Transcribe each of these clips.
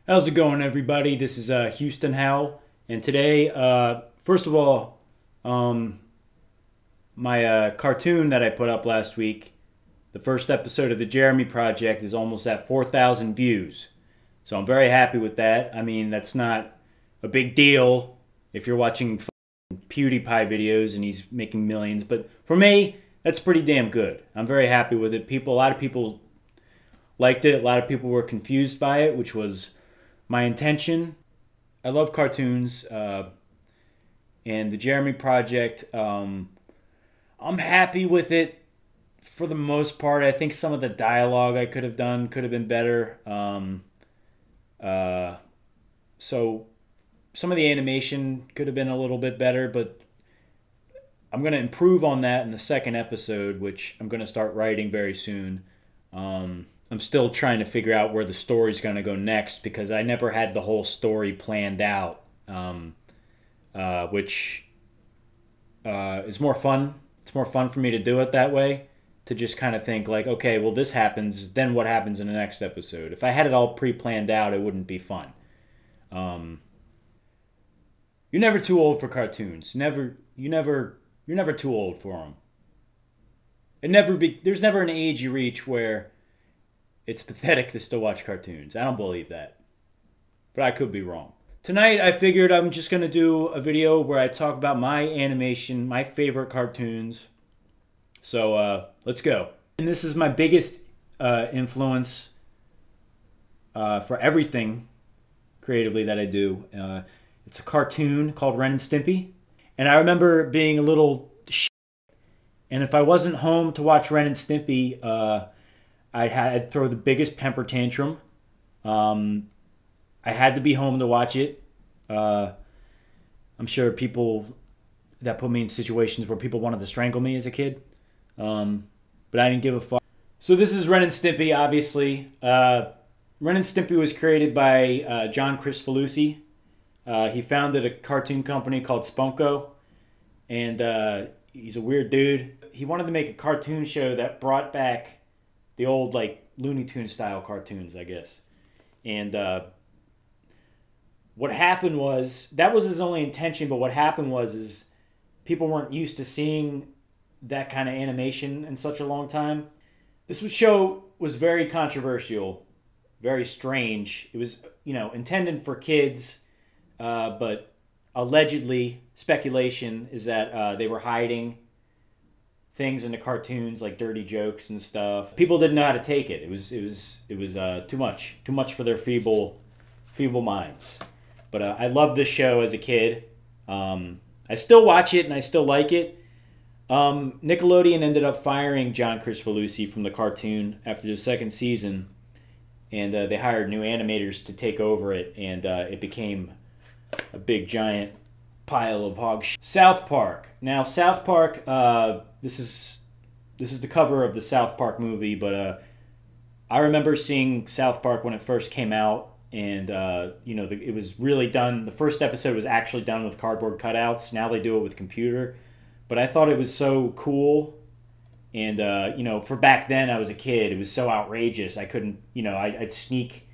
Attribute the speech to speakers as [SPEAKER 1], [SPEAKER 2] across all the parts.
[SPEAKER 1] How's it going, everybody? This is Houston Howell, and today, first of all, um, my cartoon that I put up last week, the first episode of the Jeremy Project, is almost at 4,000 views. So I'm very happy with that. I mean, that's not a big deal if you're watching PewDiePie videos and he's making millions, but for me, that's pretty damn good. I'm very happy with it. A lot of people liked it. A lot of people were confused by it, which was my intention. I love cartoons, and the Jeremy Project, I'm happy with it for the most part. I think some of the dialogue I could have done could have been better. So some of the animation could have been a little bit better, but I'm going to improve on that in the second episode, which I'm going to start writing very soon. I'm still trying to figure out where the story's going to go next because I never had the whole story planned out, which is more fun. It's more fun for me to do it that way, to just kind of think like, okay, well, this happens, then what happens in the next episode? If I had it all pre-planned out, it wouldn't be fun. You're never too old for cartoons. You're never too old for them. There's never an age you reach where it's pathetic to still watch cartoons. I don't believe that. But I could be wrong. Tonight, I figured I'm just going to do a video where I talk about my animation, my favorite cartoons. So, let's go. And this is my biggest influence for everything creatively that I do. It's a cartoon called Ren and Stimpy. And I remember being a little shit. And if I wasn't home to watch Ren and Stimpy, I'd throw the biggest temper tantrum. I had to be home to watch it. I'm sure people that put me in situations where people wanted to strangle me as a kid. But I didn't give a fuck. So this is Ren and Stimpy, obviously. Ren and Stimpy was created by John Kricfalusi. He founded a cartoon company called Spunko. And he's a weird dude. He wanted to make a cartoon show that brought back the old, like, Looney Tunes style cartoons, I guess. And what happened was, that was his only intention, but what happened is people weren't used to seeing that kind of animation in such a long time. This show was very controversial, very strange. It was, intended for kids, but allegedly, speculation is that they were hiding things in the cartoons like dirty jokes and stuff. People didn't know how to take it. It was too much for their feeble minds. But I loved this show as a kid. I still watch it and I still like it. Nickelodeon ended up firing John Kricfalusi from the cartoon after the second season, and they hired new animators to take over it, and it became a big giant pile of hog shit. South Park. Now, South Park, this is the cover of the South Park movie, but I remember seeing South Park when it first came out, and it was really done. The first episode was actually done with cardboard cutouts. Now they do it with computer, but I thought it was so cool. And for back then, I was a kid. It was so outrageous. I couldn't, I'd sneak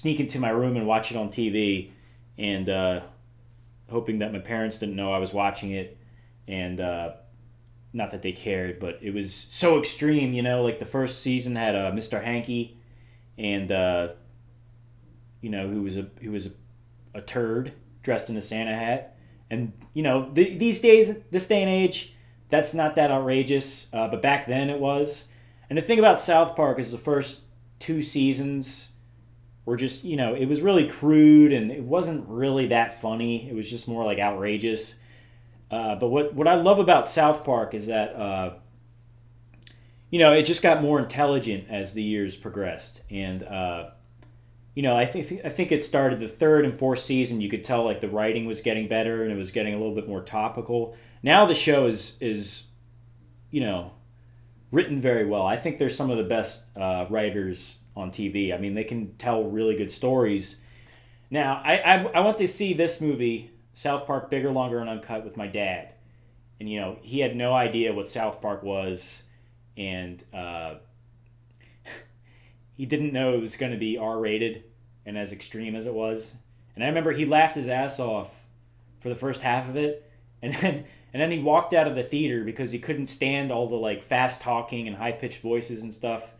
[SPEAKER 1] into my room and watch it on TV, and hoping that my parents didn't know I was watching it, and not that they cared, but it was so extreme, like the first season had Mr. Hanky, and who was a turd dressed in a Santa hat, and these days, this day and age, that's not that outrageous, but back then it was. And the thing about South Park is the first two seasons were just, it was really crude and it wasn't really that funny. It was just more like outrageous. But what I love about South Park is that, it just got more intelligent as the years progressed. And, I think it started the third and fourth season. You could tell like the writing was getting better and it was getting a little bit more topical. Now the show is written very well. I think they're some of the best writers on TV. I mean, they can tell really good stories. Now, I went to see this movie, South Park Bigger, Longer, and Uncut, with my dad. And, he had no idea what South Park was. And he didn't know it was going to be R-rated. and as extreme as it was. And I remember he laughed his ass off for the first half of it, and then he walked out of the theater because he couldn't stand all the like fast talking and high pitched voices and stuff.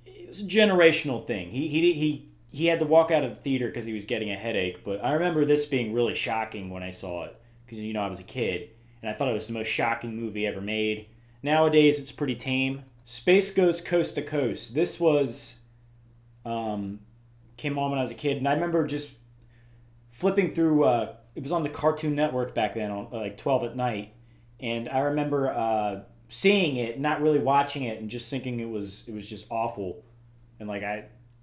[SPEAKER 1] It was a generational thing. He had to walk out of the theater because he was getting a headache. But I remember this being really shocking when I saw it because I was a kid and I thought it was the most shocking movie ever made. Nowadays it's pretty tame. Space Ghost Coast to Coast. This was came on when I was a kid, and I remember just flipping through. It was on the Cartoon Network back then, on like 12 at night, and I remember seeing it, not really watching it, and just thinking it was just awful, and like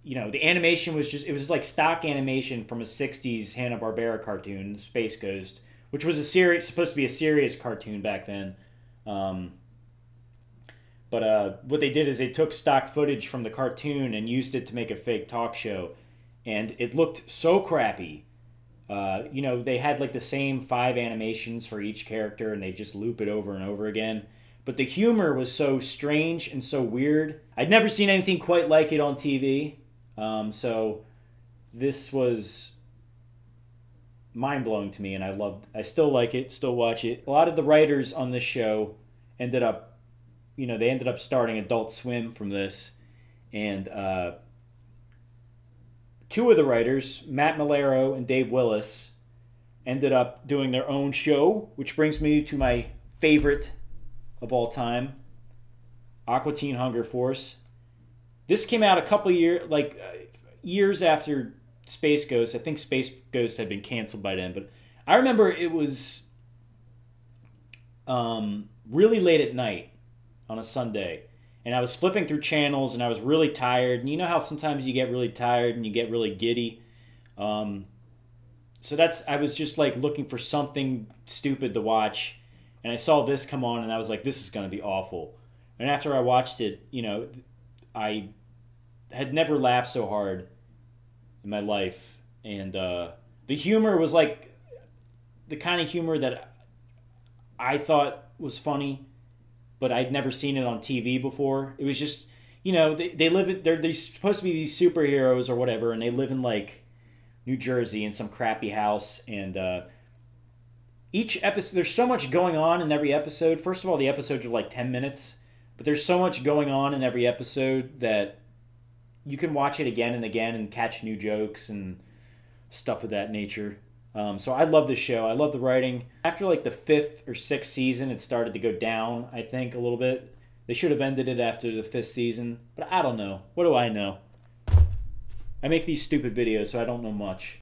[SPEAKER 1] the animation was just like stock animation from a '60s Hanna-Barbera cartoon, Space Ghost, which was supposed to be a serious cartoon back then. But what they did is they took stock footage from the cartoon and used it to make a fake talk show, and it looked so crappy. They had like the same 5 animations for each character, and they just loop it over and over again. But the humor was so strange and so weird. I'd never seen anything quite like it on TV. So this was mind-blowing to me, and I still like it, still watch it. A lot of the writers on this show ended up starting Adult Swim from this, and 2 of the writers, Matt Malero and Dave Willis, ended up doing their own show, which brings me to my favorite of all time, Aqua Teen Hunger Force. This came out a couple years after Space Ghost. I think Space Ghost had been canceled by then, but I remember it was really late at night on a Sunday, and I was flipping through channels, and I was really tired. And you know how sometimes you get really tired and you get really giddy. I was just like looking for something stupid to watch, and I saw this come on, and I was like, this is going to be awful. And after I watched it, I had never laughed so hard in my life, and the humor was like the kind of humor that I thought was funny, but I'd never seen it on TV before. It was just, they're supposed to be these superheroes or whatever, and they live in like New Jersey in some crappy house, and each episode, there's so much going on in every episode. First of all, the episodes are like 10 minutes, but there's so much going on in every episode that you can watch it again and again and catch new jokes and stuff of that nature. So I love this show. I love the writing. After like the 5th or 6th season, it started to go down, I think, a little bit. They should have ended it after the 5th season, but I don't know. What do I know? I make these stupid videos, so I don't know much.